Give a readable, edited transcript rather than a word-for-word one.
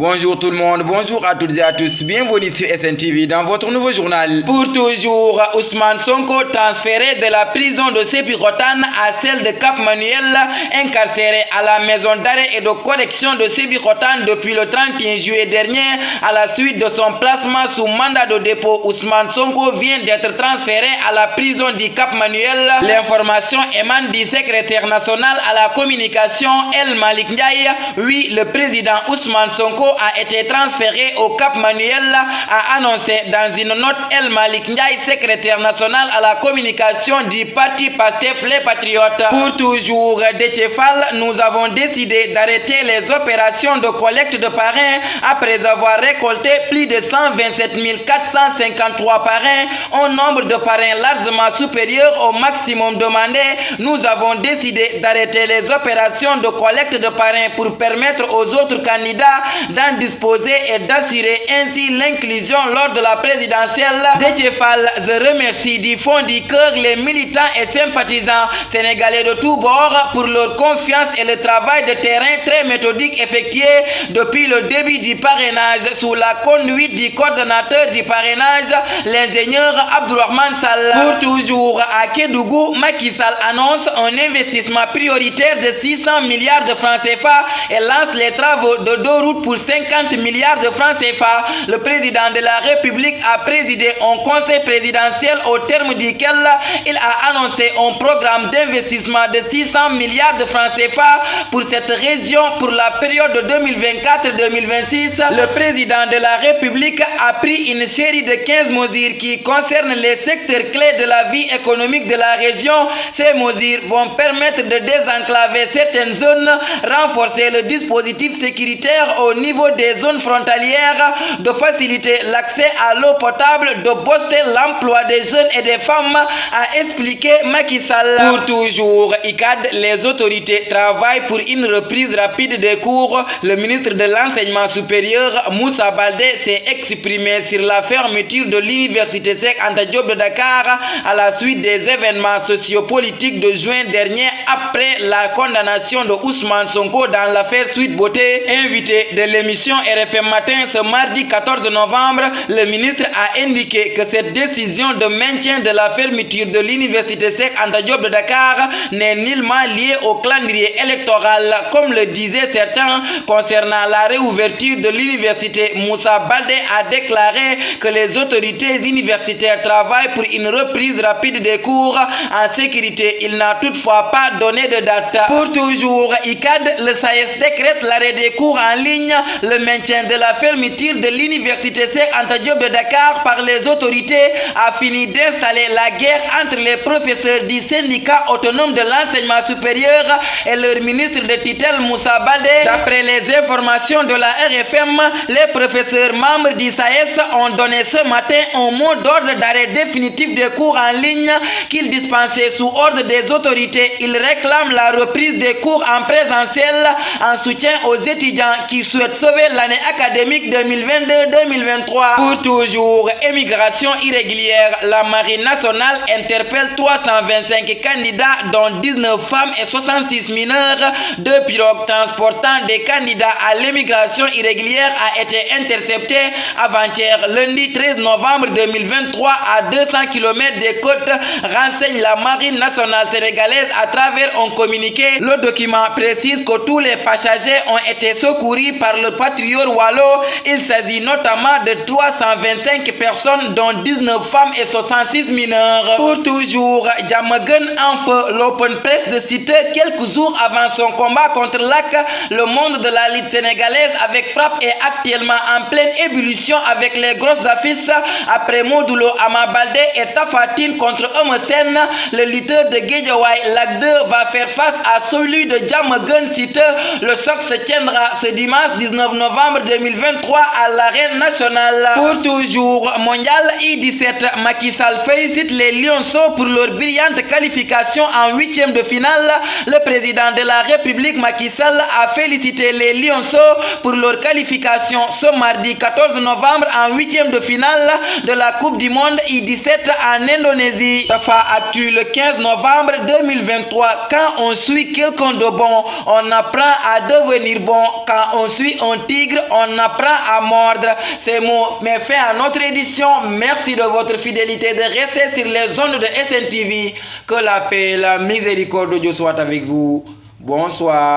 Bonjour tout le monde, bonjour à toutes et à tous, bienvenue sur SNTV dans votre nouveau journal. Pour toujours, Ousmane Sonko transféré de la prison de Sébikotane à celle de Cap Manuel, incarcéré à la maison d'arrêt et de correction de Sébikotane depuis le 31 juillet dernier. À la suite de son placement sous mandat de dépôt, Ousmane Sonko vient d'être transféré à la prison du Cap Manuel. L'information émane du secrétaire national à la communication El Malik Ndiaye. Oui, le président Ousmane Sonko a été transféré au Cap Manuel, a annoncé dans une note El Malik Ndiaye, secrétaire national à la communication du parti Pastef les Patriotes. Pour toujours, Déthié Fall, nous avons décidé d'arrêter les opérations de collecte de parrains après avoir récolté plus de 127 453 parrains, un nombre de parrains largement supérieur au maximum demandé. Nous avons décidé d'arrêter les opérations de collecte de parrains pour permettre aux autres candidats d'en disposer et d'assurer ainsi l'inclusion lors de la présidentielle. Déthié Fall, je remercie du fond du cœur les militants et sympathisants sénégalais de tous bords pour leur confiance et le travail de terrain très méthodique effectué depuis le début du parrainage sous la conduite du coordonnateur du parrainage, l'ingénieur Abdourahmane Sall. Pour toujours, à Kédougou, Macky Sall annonce un investissement prioritaire de 600 milliards de francs CFA et lance les travaux de 2 routes pour 50 milliards de francs CFA. Le président de la République a présidé un conseil présidentiel au terme duquel il a annoncé un programme d'investissement de 600 milliards de francs CFA pour cette région pour la période de 2024-2026. Le président de la République a pris une série de 15 mesures qui concernent les secteurs clés de la vie économique de la région. Ces mesures vont permettre de désenclaver certaines zones, renforcer le dispositif sécuritaire au niveau des zones frontalières, de faciliter l'accès à l'eau potable, de booster l'emploi des jeunes et des femmes, a expliqué Macky Sall. Pour toujours, ICAD, les autorités travaillent pour une reprise rapide des cours. Le ministre de l'Enseignement supérieur, Moussa Baldé, s'est exprimé sur la fermeture de l'université Cheikh Anta Diop de Dakar à la suite des événements sociopolitiques de juin dernier après la condamnation de Ousmane Sonko dans l'affaire Sweet Beauté. Invité de l'émission RFM Matin ce mardi 14 novembre, le ministre a indiqué que cette décision de maintien de la fermeture de l'université Cheikh Anta Diop de Dakar n'est nullement liée au calendrier électoral, comme le disaient certains. Concernant la réouverture de l'université, Moussa Baldé a déclaré que les autorités universitaires travaillent pour une reprise rapide des cours en sécurité. Il n'a toutefois pas donné de date. Pour toujours, ICAD, le SAES décrète l'arrêt des cours en ligne, le maintien de la fermeture de l'université Cheikh Anta Diop de Dakar par les autorités a fini d'installer la guerre entre les professeurs du syndicat autonome de l'enseignement supérieur et leur ministre de tutelle Moussa Baldé. D'après les informations de la RFM, les professeurs membres du SAES ont donné ce matin un mot d'ordre d'arrêt définitif des cours en ligne qu'ils dispensaient sous ordre des autorités. Ils réclament la reprise des cours en présentiel en soutien aux étudiants qui souhaitent sauver l'année académique 2022-2023. Pour toujours, émigration irrégulière, la Marine nationale interpelle 325 candidats dont 19 femmes et 66 mineurs. 2 pirogues transportant des candidats à l'émigration irrégulière a été interceptée avant-hier lundi 13 novembre 2023 à 200 km des côtes, renseigne la Marine nationale sénégalaise à travers un communiqué. Le document précise que tous les passagers ont été secourus par le patrouilleur Wallo. Il s'agit notamment de 325 personnes dont 19 femmes et 66 mineurs. Pour toujours, Diamaguène en feu, l'open press de Cité quelques jours avant son combat contre l'AC. Le monde de la lutte sénégalaise avec frappe est actuellement en pleine ébullition avec les grosses affiches après Modulo Ama Baldé et Tapha Tine contre Eumeu. Le lutteur de Guédiawaye Lac 2 va faire face à celui de Diamaguène Cité. Le choc se tiendra ce dimanche 19 novembre 2023 à l'arène nationale. Pour toujours, mondial I-17, Macky Sall félicite les Lionceaux pour leur brillante qualification en 8e de finale. Le président de la République Macky Sall a félicité les Lionceaux pour leur qualification ce mardi 14 novembre en 8e de finale de la Coupe du Monde I-17 en Indonésie. Tafa Actu le 15 novembre 2023. Parfois, quand on suit quelqu'un de bon, on apprend à devenir bon. Quand on suit un tigre, on apprend à mordre. Ces mots met fin à notre édition. Merci de votre fidélité, de rester sur les ondes de SNTV. Que la paix et la miséricorde de Dieu soient avec vous. Bonsoir.